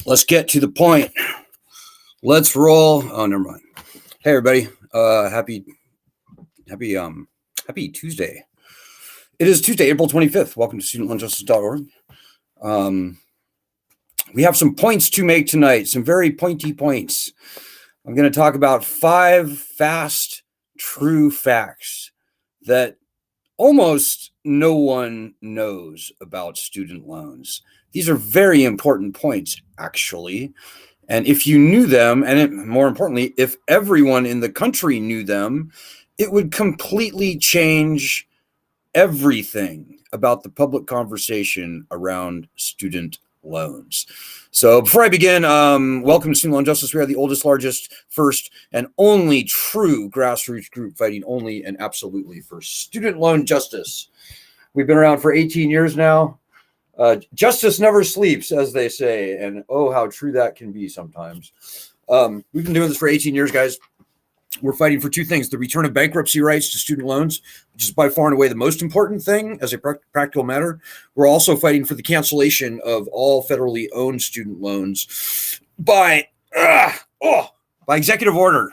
Let's get to the point. Let's roll. Oh, never mind. Hey, everybody. Happy Tuesday. It is Tuesday, April 25th. Welcome to studentloanjustice.org. We have some points to make tonight, some very pointy points. I'm going to talk about 5 fast, true facts that almost no one knows about student loans. These are very important points, actually. And if you knew them, and more importantly, if everyone in the country knew them, it would completely change everything about the public conversation around student loans. So before I begin, welcome to Student Loan Justice. We are the oldest, largest, first, and only true grassroots group fighting only and absolutely for student loan justice. We've been around for 18 years now. Justice never sleeps, as they say, and oh, how true that can be sometimes. We've been doing this for 18 years, guys. We're fighting for 2 things: the return of bankruptcy rights to student loans, which is by far and away the most important thing as a practical matter. We're also fighting for the cancellation of all federally owned student loans by executive order.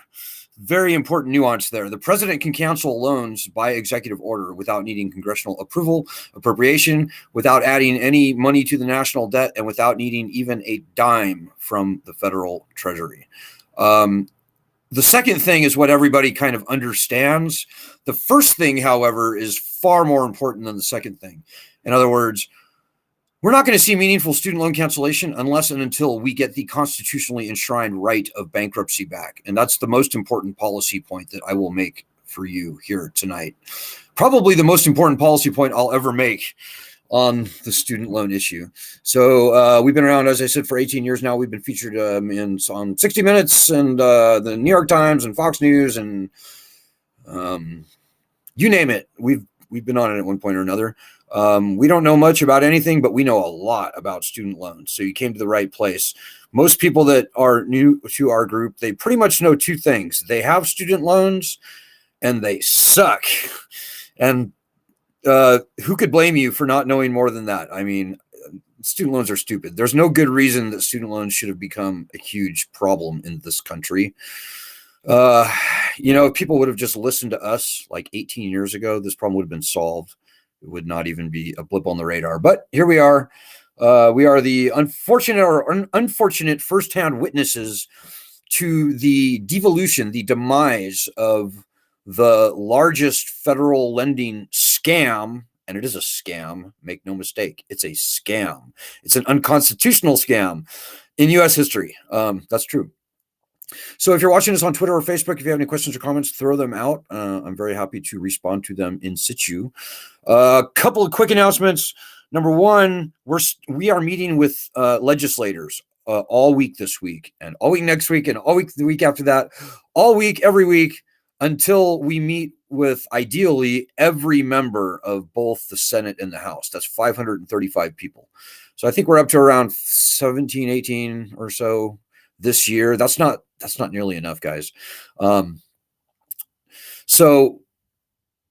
Very important nuance there. The president can cancel loans by executive order without needing congressional approval, appropriation, without adding any money to the national debt, and without needing even a dime from the federal treasury. The second thing is what everybody kind of understands. The first thing, however, is far more important than the second thing. In other words, we're not going to see meaningful student loan cancellation unless and until we get the constitutionally enshrined right of bankruptcy back. And that's the most important policy point that I will make for you here tonight. Probably the most important policy point I'll ever make on the student loan issue. So we've been around, as I said, for 18 years now. We've been featured on 60 Minutes and the New York Times and Fox News and you name it. We've been on it at one point or another. We don't know much about anything, but we know a lot about student loans. So you came to the right place. Most people that are new to our group, they pretty much know 2 things. They have student loans and they suck. And who could blame you for not knowing more than that? I mean, student loans are stupid. There's no good reason that student loans should have become a huge problem in this country. If people would have just listened to us like 18 years ago, this problem would have been solved. It would not even be a blip on the radar. But here we are. We are the unfortunate firsthand witnesses to the devolution, the demise of the largest federal lending scam, and it is a scam, make no mistake, it's a scam. It's an unconstitutional scam in U.S. history. That's true. So if you're watching this on Twitter or Facebook, if you have any questions or comments, throw them out. I'm very happy to respond to them in situ. A couple of quick announcements. Number one, we are meeting with legislators all week this week, and all week next week, and all week the week after that, all week, every week, until we meet with, ideally, every member of both the Senate and the House. That's 535 people. So I think we're up to around 17, 18 or so this year. That's not nearly enough, guys. So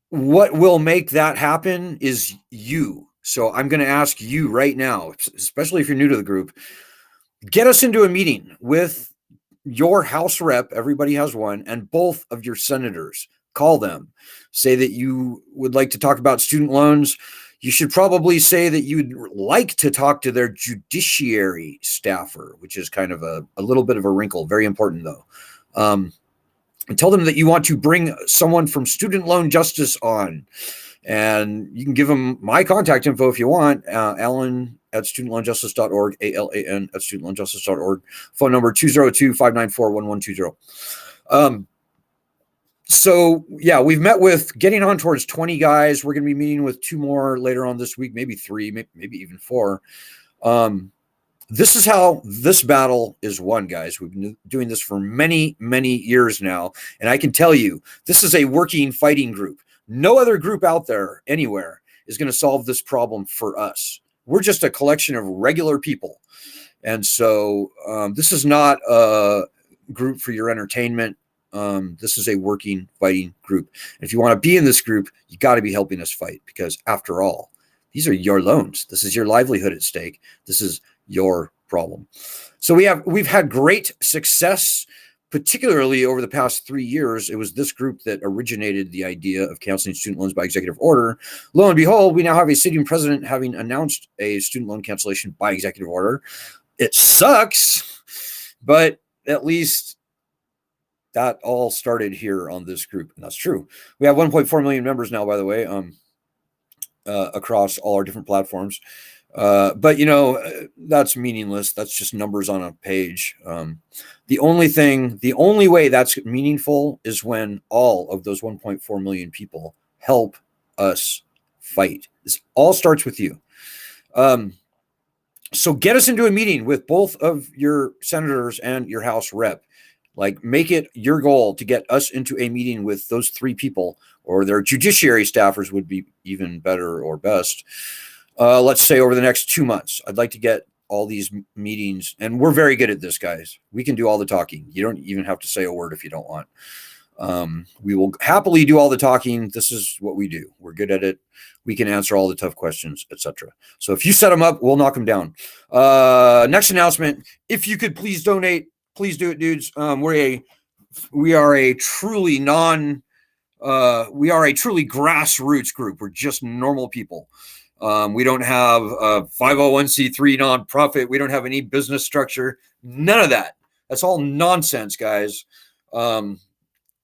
what will make that happen is you. So I'm going to ask you right now, especially if you're new to the group, get us into a meeting with your House rep, everybody has one, and both of your senators. Call them. Say that you would like to talk about student loans. You should probably say that you'd like to talk to their judiciary staffer, which is kind of a little bit of a wrinkle. Very important, though. And tell them that you want to bring someone from Student Loan Justice on. And you can give them my contact info if you want. Alan at studentloanjustice.org, ALAN at studentloanjustice.org. Phone number 202-594-1120. So, yeah, we've met with getting on towards 20 guys. We're going to be meeting with 2 more later on this week, maybe 3, maybe even 4. This is how this battle is won, guys. We've been doing this for many, many years now. And I can tell you, this is a working fighting group. No other group out there anywhere is going to solve this problem for us. We're just a collection of regular people. And so this is not a group for your entertainment. This is a working, fighting group. And if you want to be in this group, you got to be helping us fight, because after all, these are your loans. This is your livelihood at stake. This is your problem. So we've had great success, particularly over the past 3 years. It was this group that originated the idea of canceling student loans by executive order. Lo and behold, we now have a sitting president having announced a student loan cancellation by executive order. It sucks, but at least that all started here on this group, and that's true. We have 1.4 million members now, by the way, across all our different platforms. But that's meaningless. That's just numbers on a page. The only way that's meaningful is when all of those 1.4 million people help us fight. This all starts with you. So get us into a meeting with both of your senators and your House rep. Like, make it your goal to get us into a meeting with those 3 people, or their judiciary staffers would be even better or best. Let's say over the next 2 months. I'd like to get all these meetings, and we're very good at this, guys. We can do all the talking. You don't even have to say a word if you don't want. We will happily do all the talking. This is what we do. We're good at it. We can answer all the tough questions, etc. So if you set them up, we'll knock them down. Next announcement: if you could please donate. Please do it, dudes. We are a truly grassroots group. We're just normal people. We don't have a 501c3 nonprofit. We don't have any business structure. None of that. That's all nonsense, guys. We're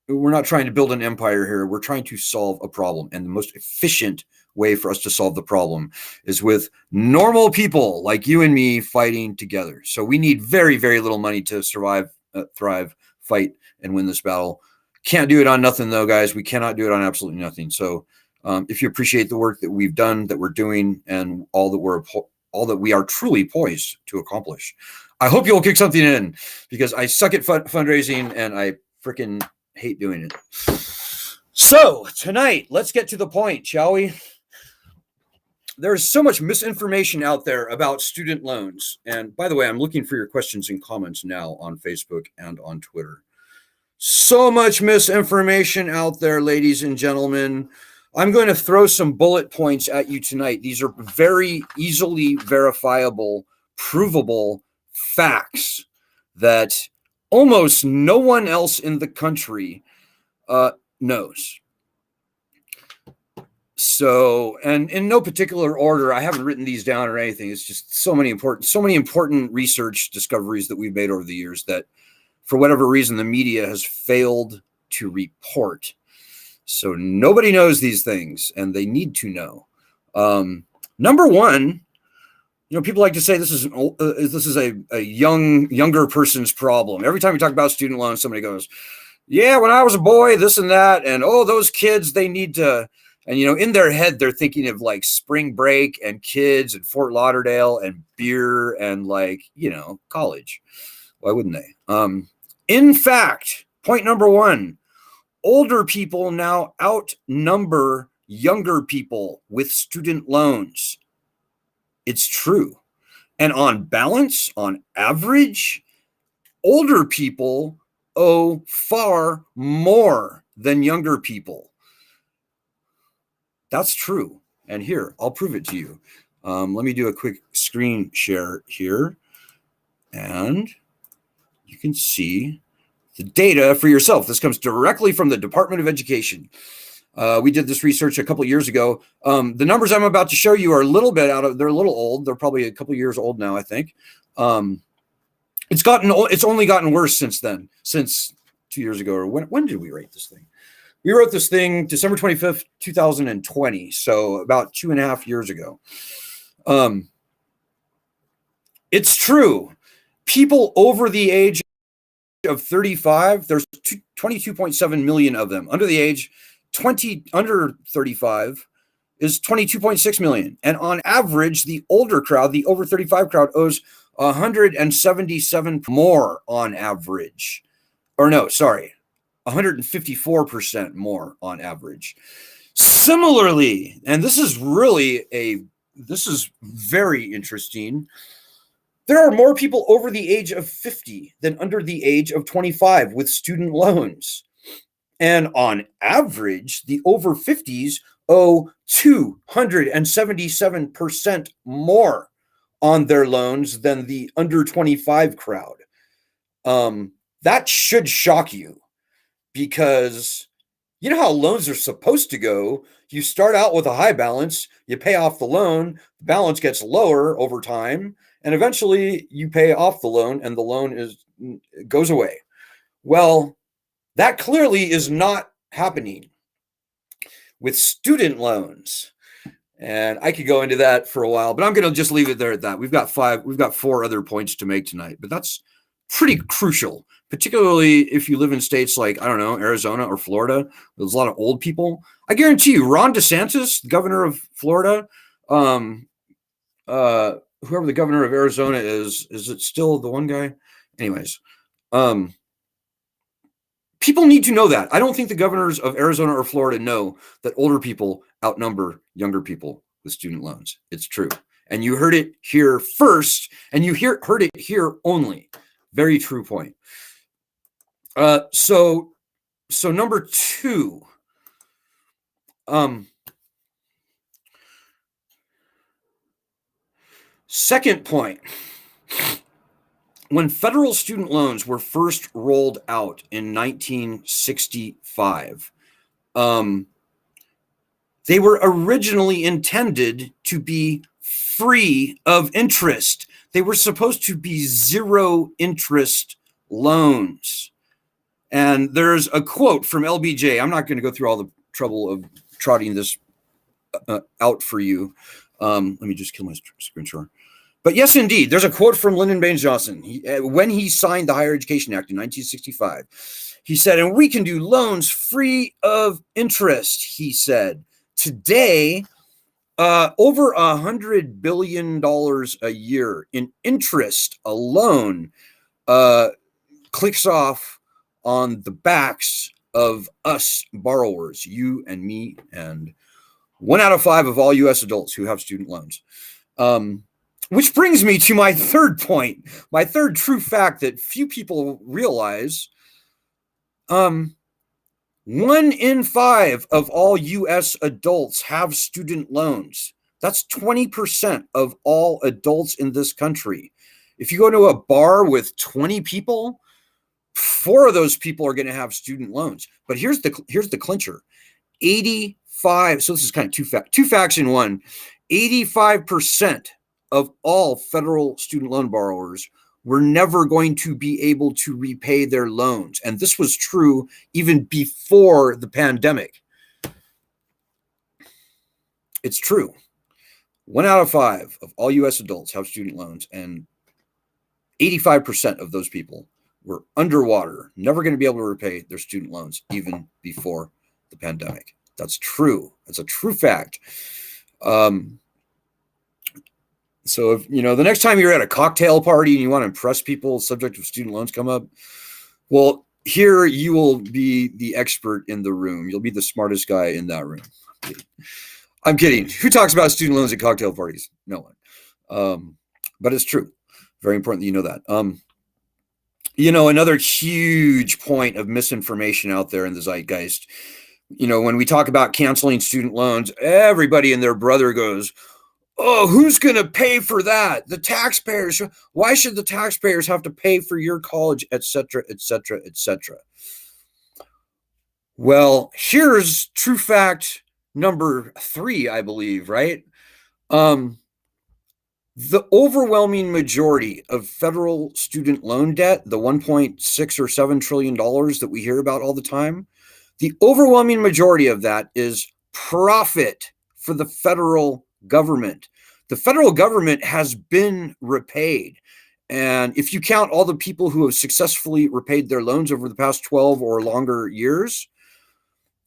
not trying to build an empire here. We're trying to solve a problem. And the most efficient way for us to solve the problem is with normal people like you and me fighting together. So we need very, very little money to survive, thrive, fight, and win this battle. Can't do it on nothing, though, guys. We cannot do it on absolutely nothing. So if you appreciate the work that we've done, that we're doing, and all that we are truly poised to accomplish, I hope you'll kick something in, because I suck at fundraising and I freaking hate doing it. So tonight, let's get to the point, shall we? There's so much misinformation out there about student loans. And by the way, I'm looking for your questions and comments now on Facebook and on Twitter. So much misinformation out there, ladies and gentlemen. I'm going to throw some bullet points at you tonight. These are very easily verifiable, provable facts that almost no one else in the country knows. So, and in no particular order, I haven't written these down or anything. It's just so many important research discoveries that we've made over the years that, for whatever reason, the media has failed to report. So nobody knows these things, and they need to know. Number one, people like to say this is a younger person's problem. Every time we talk about student loans, somebody goes, "Yeah, when I was a boy, this and that, and those kids, they need to." And, in their head, they're thinking of like spring break and kids and Fort Lauderdale and beer and college. Why wouldn't they? In fact, point number one, older people now outnumber younger people with student loans. It's true. And on balance, on average, older people owe far more than younger people. That's true. And here, I'll prove it to you. Let me do a quick screen share here. And you can see the data for yourself. This comes directly from the Department of Education. We did this research a couple of years ago. The numbers I'm about to show you are a little bit they're a little old. They're probably a couple of years old now, I think. It's only gotten worse since then, since 2 years ago. Or when did we rate this thing? We wrote this thing December 25th, 2020. So about 2.5 years ago. It's true. People over the age of 35, there's 22.7 million of them. Under the age, under 35 is 22.6 million. And on average, the older crowd, the over 35 crowd, owes 177 more on average. Or no, sorry. 154% more on average. Similarly, and this is very interesting. There are more people over the age of 50 than under the age of 25 with student loans. And on average, the over 50s owe 277% more on their loans than the under 25 crowd. That should shock you, because you know how loans are supposed to go. You start out with a high balance, you pay off the loan, the balance gets lower over time, and eventually you pay off the loan and the loan goes away. Well, that clearly is not happening with student loans. And I could go into that for a while, but I'm going to just leave it there at that. We've got 4 other points to make tonight, but that's pretty crucial, particularly if you live in states like, I don't know, Arizona or Florida. There's a lot of old people. I guarantee you, Ron DeSantis, the governor of Florida, whoever the governor of Arizona is it still the one guy? Anyways, people need to know that. I don't think the governors of Arizona or Florida know that older people outnumber younger people with student loans. It's true. And you heard it here first, and you heard it here only. Very true point. So number 2, second point. When federal student loans were first rolled out in 1965, they were originally intended to be free of interest. They were supposed to be zero interest loans. And there's a quote from LBJ. I'm not going to go through all the trouble of trotting this out for you. Let me just kill my screen share. But yes, indeed, there's a quote from Lyndon Baines Johnson. When he signed the Higher Education Act in 1965, he said, "And we can do loans free of interest," he said. Today, over $100 billion a year in interest alone clicks off on the backs of us borrowers, you and me, and 1 out of 5 of all U.S. adults who have student loans. Which brings me to my third point, my third true fact that few people realize. 1 in 5 of all U.S. adults have student loans. That's 20% of all adults in this country. If you go to a bar with 20 people, 4 of those people are going to have student loans. But here's the clincher. 85, so this is kind of two facts in one. 85% of all federal student loan borrowers were never going to be able to repay their loans. And this was true even before the pandemic. It's true. 1 out of 5 of all U.S. adults have student loans, and 85% of those people were underwater, never going to be able to repay their student loans even before the pandemic. That's true. That's a true fact. So if, the next time you're at a cocktail party and you want to impress people, subject of student loans come up, well, here you will be the expert in the room. You'll be the smartest guy in that room. I'm kidding. Who talks about student loans at cocktail parties? No one. But it's true. Very important that you know that. Another huge point of misinformation out there in the zeitgeist, when we talk about canceling student loans, everybody and their brother goes, "Oh, who's going to pay for that? The taxpayers. Why should the taxpayers have to pay for your college, et cetera, et cetera, et cetera?" Well, here's true fact number 3, I believe, right? The overwhelming majority of federal student loan debt, the 1.6 or $7 trillion that we hear about all the time, the overwhelming majority of that is profit for the federal government. The federal government has been repaid. And if you count all the people who have successfully repaid their loans over the past 12 or longer years,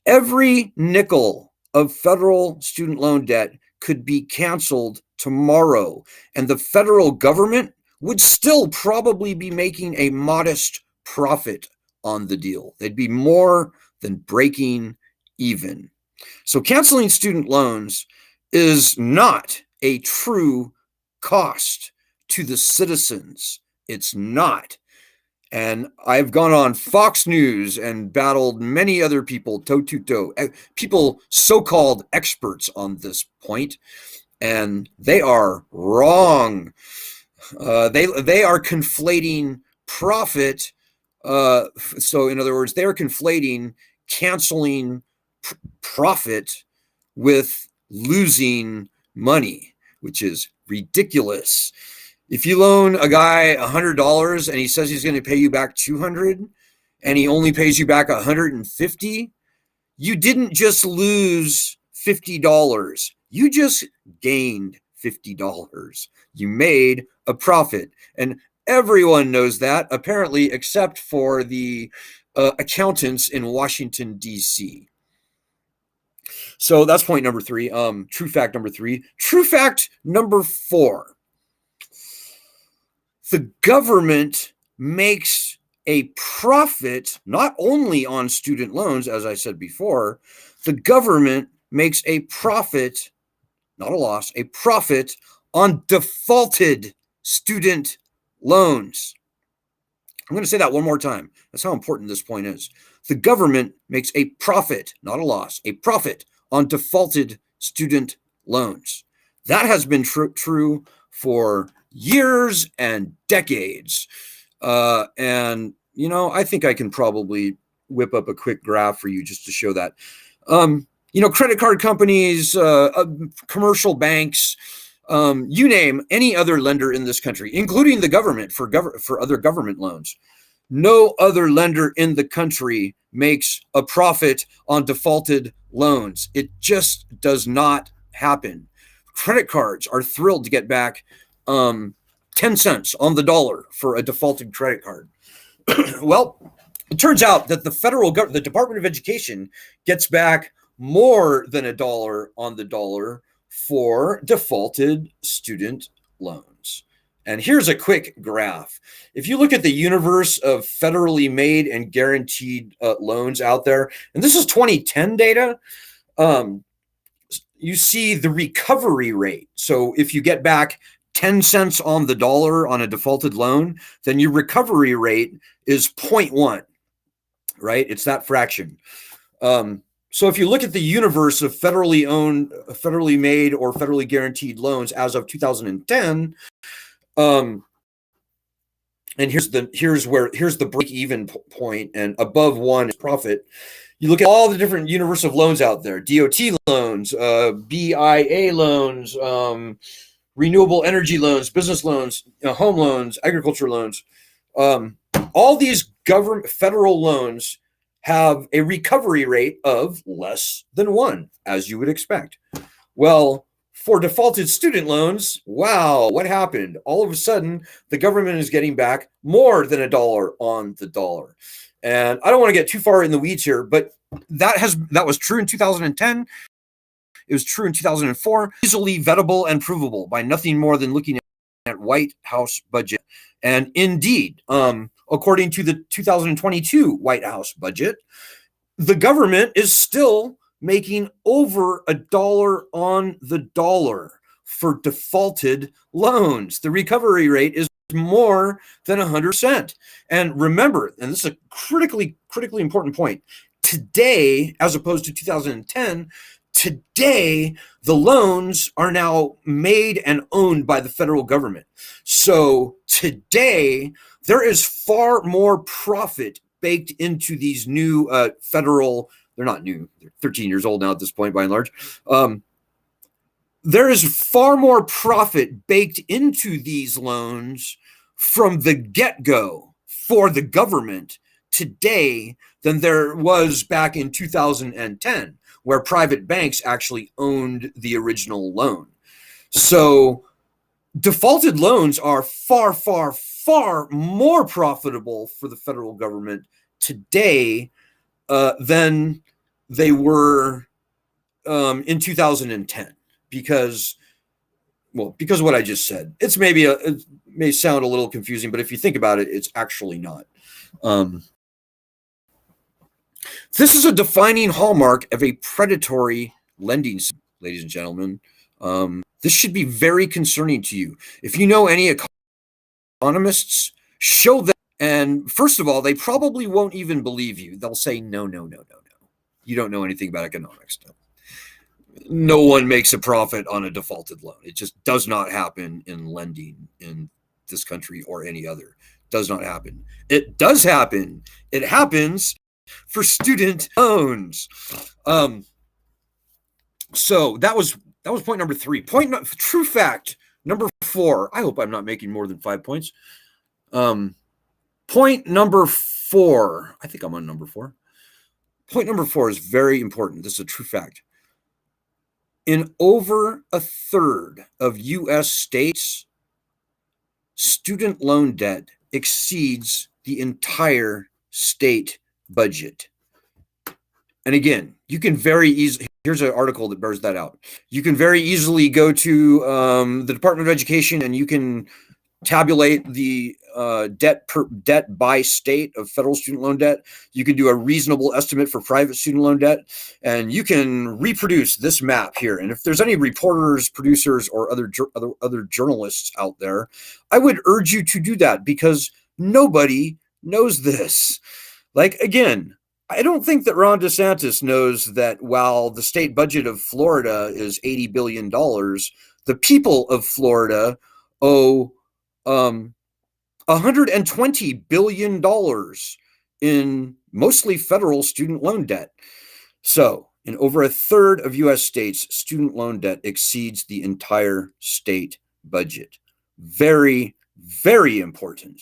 every nickel of federal student loan debt could be canceled tomorrow, and the federal government would still probably be making a modest profit on the deal. They'd be more than breaking even. So canceling student loans is not a true cost to the citizens. It's not. And I've gone on Fox News and battled many other people toe to toe, people so-called experts on this point. and they are wrong. They are conflating profit. So in other words, they are conflating canceling profit with losing money, which is ridiculous. If you loan a guy $100 and he says he's going to pay you back $200 and he only pays you back $150, you didn't just lose $50. You just gained $50. You made a profit. And everyone knows that, apparently, except for the accountants in Washington, D.C. So that's point number three. True fact number three. True fact number four. The government makes a profit not only on student loans, as I said before, the government makes a profit, not a loss, a profit on defaulted student loans. I'm going to say that one more time. That's how important this point is. The government makes a profit, not a loss, a profit on defaulted student loans. That has been true for years and decades. And, you know, I think I can probably whip up a quick graph for you just to show that. You know, credit card companies, commercial banks, you name any other lender in this country, including the government for other government loans. No other lender in the country makes a profit on defaulted loans. It just does not happen. Credit cards are thrilled to get back 10 cents on the dollar for a defaulted credit card. Well, it turns out that the Department of Education gets back more than $1 on the dollar for defaulted student loans. And here's a quick graph. If you look at the universe of federally made and guaranteed loans out there, and this is 2010 data, you see the recovery rate. So if you get back 10 cents on the dollar on a defaulted loan, then your recovery rate is 0.1, right? It's that fraction. So if you look at the universe of federally owned, federally made, or federally guaranteed loans as of 2010, and here's the break-even point, and above 1 is profit. You look at all the different universe of loans out there: DOT loans, BIA loans, renewable energy loans, business loans, home loans, agriculture loans. All these federal loans have a recovery rate of less than 1, as you would expect. Well, for defaulted student loans, wow, what happened? All of a sudden, the government is getting back more than $1 on the dollar. And I don't want to get too far in the weeds here, but that was true in 2010. It was true in 2004, easily vettable and provable by nothing more than looking at White House budget. And indeed, according to the 2022 White House budget, the government is still making over $1 on the dollar for defaulted loans. The recovery rate is more than 100%. And remember, and this is a critically important point, today, as opposed to 2010, today, the loans are now made and owned by the federal government. So today, there is far more profit baked into these new federal, they're not new, they're 13 years old now at this point by and large. There is far more profit baked into these loans from the get-go for the government today than there was back in 2010, where private banks actually owned the original loan. So defaulted loans are far, far, far more profitable for the federal government today than they were in 2010, because of what I just said. It's it may sound a little confusing, but if you think about it, it's actually not. This is a defining hallmark of a predatory lending system, ladies and gentlemen. This should be very concerning to you. If you know any economists, show them. And first of all, they probably won't even believe you. They'll say, no. You don't know anything about economics. No. no one makes a profit on a defaulted loan. It just does not happen in lending in this country or any other. Does not happen. It does happen. It happens for student loans. So that was point number 3. True fact number 4. I hope I'm not making more than 5 points. Point number 4. I think I'm on number 4. Point number 4 is very important. This is a true fact. In over a third of U.S. states, student loan debt exceeds the entire state budget. And again, you can very easily, here's an article that bears that out. You can very easily go to the Department of Education and you can tabulate the debt by state of federal student loan debt. You can do a reasonable estimate for private student loan debt, and you can reproduce this map here. And if there's any reporters, producers, or other journalists out there, I would urge you to do that because nobody knows this. Like, again, I don't think that Ron DeSantis knows that while the state budget of Florida is $80 billion, the people of Florida owe $120 billion in mostly federal student loan debt. So, in over a third of U.S. states, student loan debt exceeds the entire state budget. Very, very important.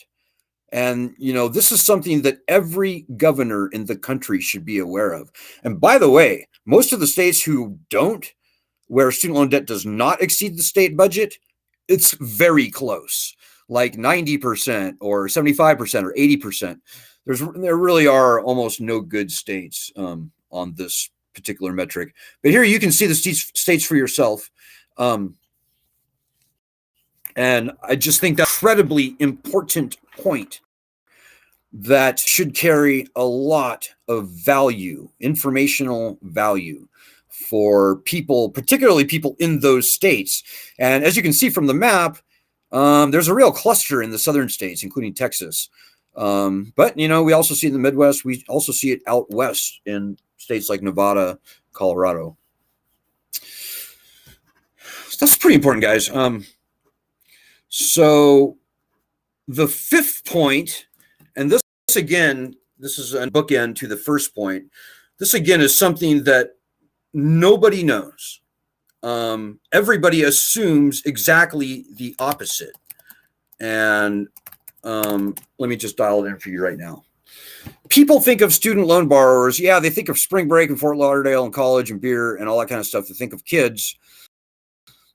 And, this is something that every governor in the country should be aware of. And by the way, most of the states where student loan debt does not exceed the state budget, it's very close, like 90% or 75% or 80%. There really are almost no good states on this particular metric. But here you can see the states for yourself. And I just think that's an incredibly important point that should carry a lot of value, informational value for people, particularly people in those states. And as you can see from the map, there's a real cluster in the southern states, including Texas. But, we also see it in the Midwest. We also see it out west in states like Nevada, Colorado. So that's pretty important, guys. So the 5th point, and this is a bookend to the first point. This again is something that nobody knows. Everybody assumes exactly the opposite. And let me just dial it in for you right now. People think of student loan borrowers. Yeah, they think of spring break in Fort Lauderdale and college and beer and all that kind of stuff. They think of kids,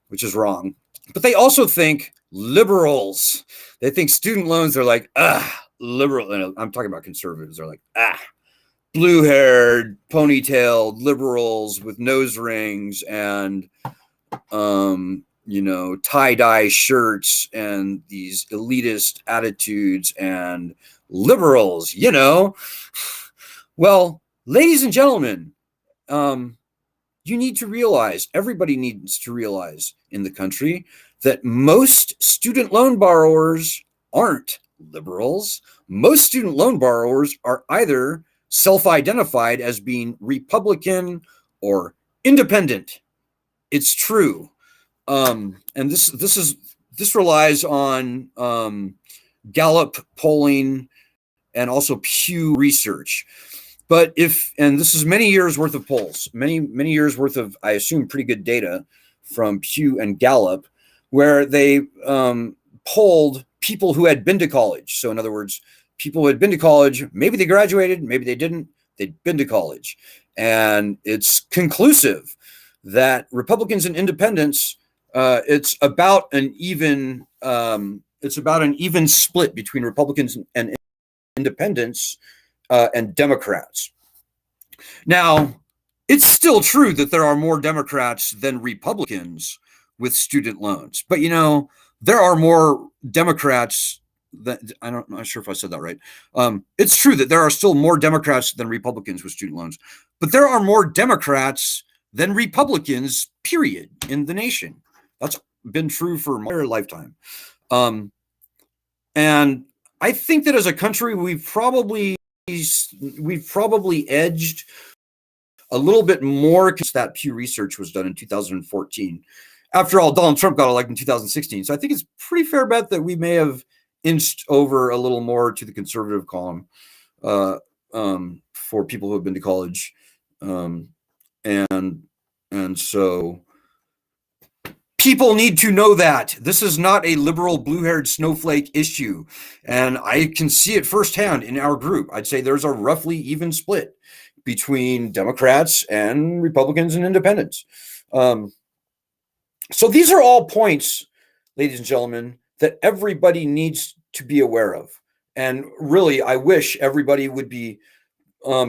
which is wrong. But they also think liberals. They think student loans are like, liberal. And I'm talking about conservatives. They're like, blue-haired, ponytailed liberals with nose rings and, tie-dye shirts and these elitist attitudes and liberals, Well, ladies and gentlemen, you need to realize, everybody needs to realize in the country that most student loan borrowers aren't liberals. Most student loan borrowers are either self-identified as being Republican or independent. It's true. And this relies on Gallup polling and also Pew Research. But this is many years worth of polls, many years worth of, I assume, pretty good data from Pew and Gallup, where they polled people who had been to college. So in other words, people who had been to college, maybe they graduated, maybe they didn't, they'd been to college. And it's conclusive that Republicans and independents, it's about an even split between Republicans and independents and Democrats. Now, it's still true that there are more Democrats than Republicans with student loans, but there are more Democrats that I'm not sure if I said that right. It's true that there are still more Democrats than Republicans with student loans, but there are more Democrats than Republicans, period, in the nation. That's been true for my lifetime. And I think that as a country, we've probably edged a little bit more because that Pew Research was done in 2014. After all, Donald Trump got elected in 2016. So I think it's pretty fair bet that we may have inched over a little more to the conservative column for people who have been to college. And so people need to know that this is not a liberal blue-haired snowflake issue. And I can see it firsthand in our group. I'd say there's a roughly even split between Democrats and Republicans and independents. So these are all points, ladies and gentlemen, that everybody needs to be aware of. And really, I wish everybody would be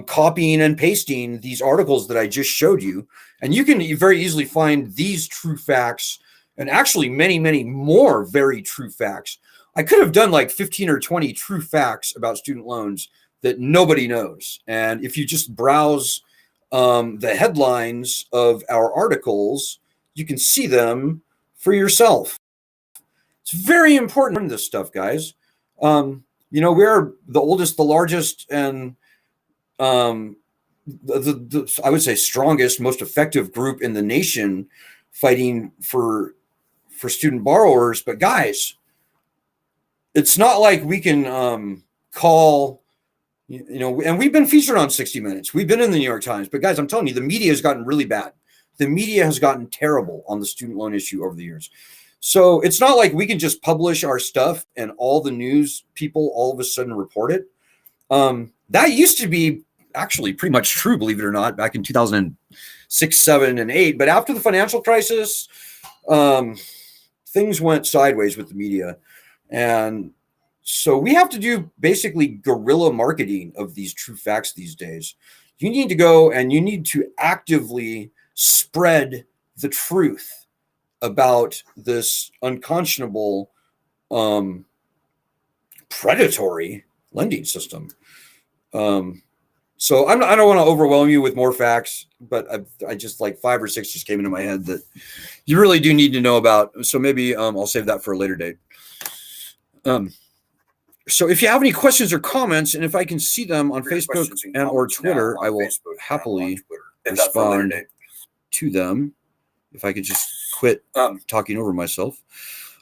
copying and pasting these articles that I just showed you. And you can very easily find these true facts and actually many, many more very true facts. I could have done like 15 or 20 true facts about student loans that nobody knows. And if you just browse the headlines of our articles, you can see them for yourself. It's very important, this stuff, guys. We're the oldest, the largest, and I would say strongest, most effective group in the nation fighting for student borrowers. But guys, it's not like we can call, and we've been featured on 60 Minutes. We've been in the New York Times. But guys, I'm telling you, the media has gotten really bad. The media has gotten terrible on the student loan issue over the years. So it's not like we can just publish our stuff and all the news people all of a sudden report it. That used to be actually pretty much true, believe it or not, back in 2006, 7, and 8. But after the financial crisis, things went sideways with the media. And so we have to do basically guerrilla marketing of these true facts these days. You need to go and you need to actively spread the truth about this unconscionable, predatory lending system. So I don't want to overwhelm you with more facts, but I just like 5 or 6 just came into my head that you really do need to know about. So maybe I'll save that for a later date. So if you have any questions or comments, and if I can see them on Facebook and or Twitter, I will happily respond to them. If I could just quit talking over myself.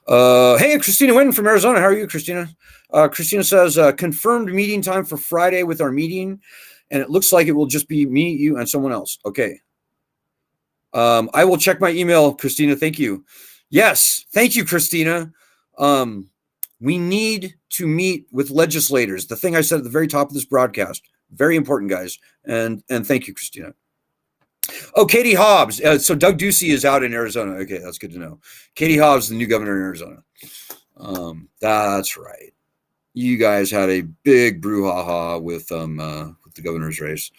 Hey, Christina Winton from Arizona. How are you, Christina? Christina says, confirmed meeting time for Friday with our meeting. And it looks like it will just be me, you, and someone else. Okay. I will check my email, Christina. Thank you. Yes. Thank you, Christina. We need to meet with legislators. The thing I said at the very top of this broadcast. Very important, guys. And thank you, Christina. Oh, Katie Hobbs. So Doug Ducey is out in Arizona. Okay, that's good to know. Katie Hobbs, the new governor in Arizona. That's right. You guys had a big brouhaha with the governor's race.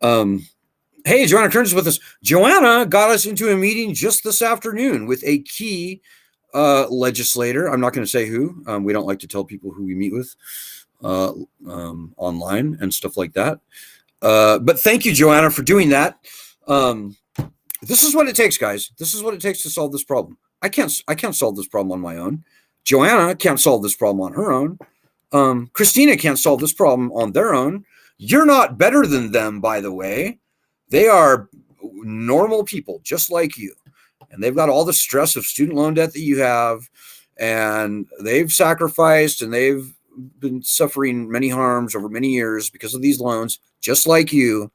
Hey, Joanna Kearns is with us. Joanna got us into a meeting just this afternoon with a key legislator. I'm not going to say who. We don't like to tell people who we meet with online and stuff like that. But thank you, Joanna, for doing that. This is what it takes, guys. This is what it takes to solve this problem. I can't solve this problem on my own. Joanna can't solve this problem on her own. Christina can't solve this problem on their own. You're not better than them, by the way. They are normal people, just like you. And they've got all the stress of student loan debt that you have. And they've sacrificed and they've been suffering many harms over many years because of these loans, just like you.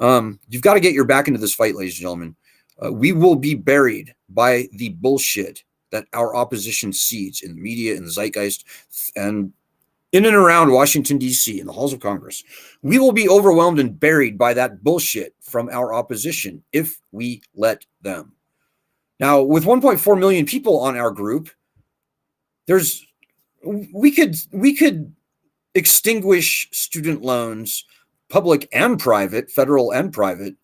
You've got to get your back into this fight, ladies and gentlemen. We will be buried by the bullshit that our opposition seeds in the media, in the zeitgeist, and in and around Washington, D.C., in the halls of Congress. We will be overwhelmed and buried by that bullshit from our opposition if we let them. Now, with 1.4 million people on our group, we could extinguish student loans, public and private, federal and private.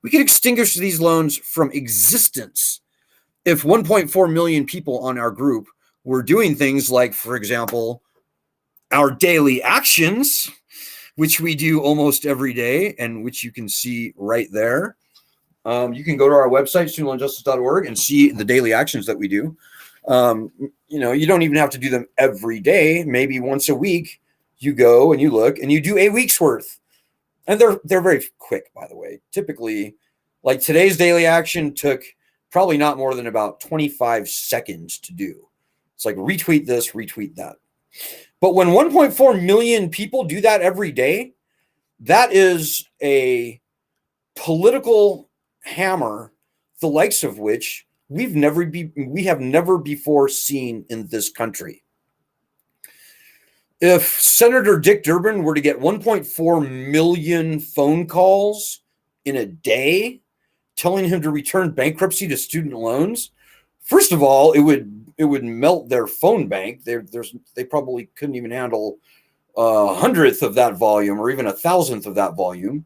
We could extinguish these loans from existence if 1.4 million people on our group were doing things like, for example, our daily actions, which we do almost every day and which you can see right there. You can go to our website, studentloanjustice.org, and see the daily actions that we do. You don't even have to do them every day. Maybe once a week, you go and you look and you do a week's worth and they're very quick, by the way. Typically, like today's daily action took probably not more than about 25 seconds to do. It's like retweet this, retweet that. But when 1.4 million people do that every day, that is a political hammer, the likes of which we have never before seen in this country. If Senator Dick Durbin were to get 1.4 million phone calls in a day telling him to return bankruptcy to student loans, first of all, it would melt their phone bank. They probably couldn't even handle a hundredth of that volume or even a thousandth of that volume.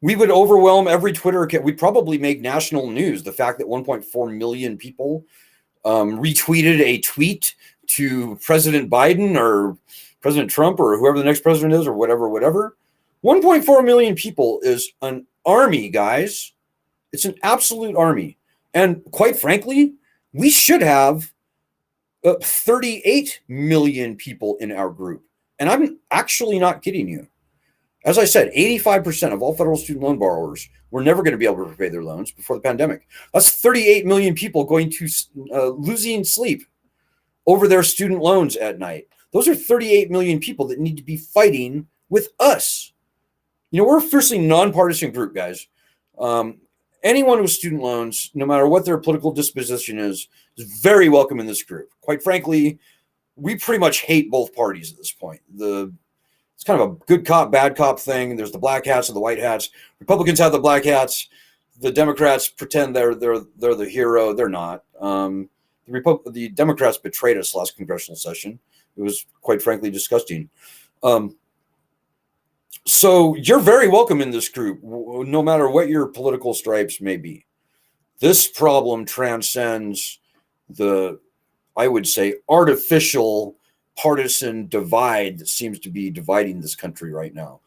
We would overwhelm every Twitter account. We'd probably make national news. The fact that 1.4 million people retweeted a tweet to President Biden or President Trump or whoever the next president is or whatever. 1.4 million people is an army, guys. It's an absolute army. And quite frankly, we should have 38 million people in our group. And I'm actually not kidding you. As I said, 85% of all federal student loan borrowers were never going to be able to repay their loans before the pandemic. That's 38 million people going to losing sleep over their student loans at night. Those are 38 million people that need to be fighting with us. You know, we're a fiercely nonpartisan group, guys. Anyone with student loans, no matter what their political disposition is very welcome in this group. Quite frankly, we pretty much hate both parties at this point. It's kind of a good cop, bad cop thing. There's the black hats and the white hats. Republicans have the black hats. The Democrats pretend they're the hero. They're not. The Democrats betrayed us last congressional session. It was quite frankly disgusting. So you're very welcome in this group, no matter what your political stripes may be. This problem transcends the, I would say, artificial partisan divide that seems to be dividing this country right now.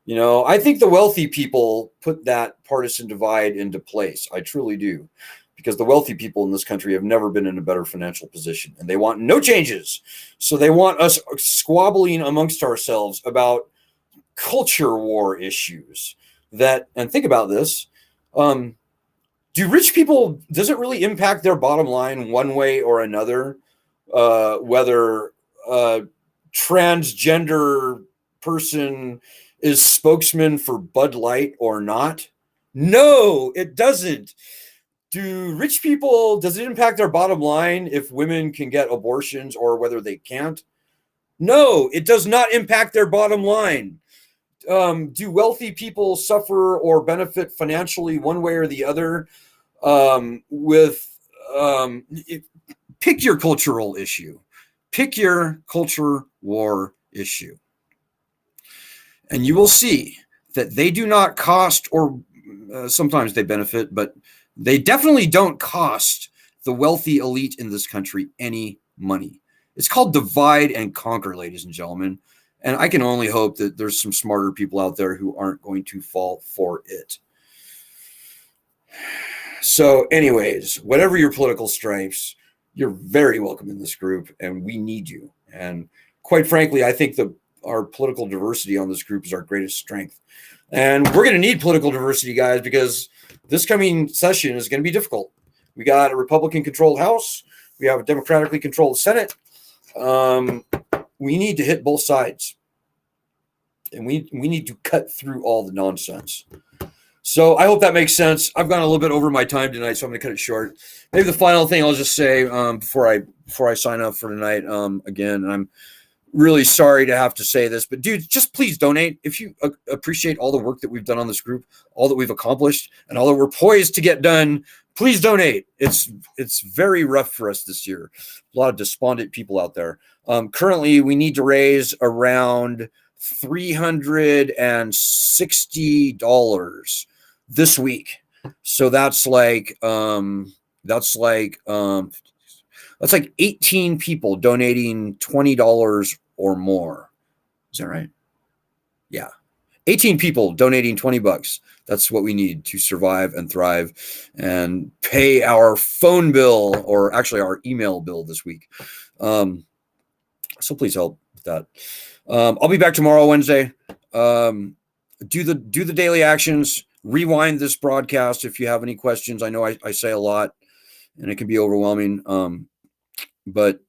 You know, I think the wealthy people put that partisan divide into place. I truly do, because the wealthy people in this country have never been in a better financial position, and they want no changes. So they want us squabbling amongst ourselves about culture war issues that, and think about this, do rich people, does it really impact their bottom line one way or another, whether transgender person is spokesman for Bud Light or not? No, it doesn't. Do rich people, does it impact their bottom line if women can get abortions or whether they can't? No, it does not impact their bottom line. Do wealthy people suffer or benefit financially one way or the other pick your cultural issue. Pick your culture war issue. And you will see that they do not cost, or sometimes they benefit, but they definitely don't cost the wealthy elite in this country any money. It's called divide and conquer, ladies and gentlemen. And I can only hope that there's some smarter people out there who aren't going to fall for it. So anyways, whatever your political stripes, you're very welcome in this group, and we need you. And quite frankly, I think our political diversity on this group is our greatest strength. And we're going to need political diversity, guys, because this coming session is going to be difficult. We got a Republican-controlled House. We have a democratically controlled Senate. We need to hit both sides, and we need to cut through all the nonsense. So I hope that makes sense. I've gone a little bit over my time tonight, so I'm going to cut it short. Maybe the final thing I'll just say before I sign up for tonight, again, and I'm really sorry to have to say this, but dude, just please donate. If you appreciate all the work that we've done on this group, all that we've accomplished, and all that we're poised to get done, please donate. It's very rough for us this year. A lot of despondent people out there. Currently, we need to raise around $360 this week. So that's like 18 people donating $20 or more. Is that right? Yeah. 18 people donating $20. That's what we need to survive and thrive and pay our phone bill, or actually our email bill this week. So please help with that. I'll be back tomorrow, Wednesday. Do the daily actions. Rewind this broadcast if you have any questions. I know I say a lot, and it can be overwhelming. But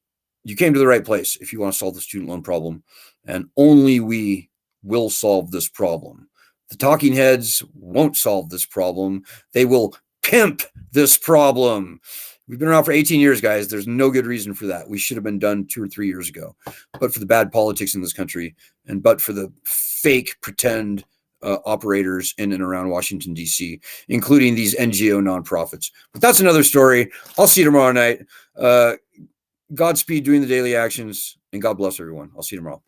you came to the right place if you want to solve the student loan problem, and only we will solve this problem. The talking heads won't solve this problem. They will pimp this problem. We've been around for 18 years, guys. There's no good reason for that. We should have been done 2 or 3 years ago, but for the bad politics in this country, and but for the fake pretend operators in and around Washington, D.C., including these NGO nonprofits. But that's another story. I'll see you tomorrow night. Godspeed doing the daily actions, and God bless everyone. I'll see you tomorrow.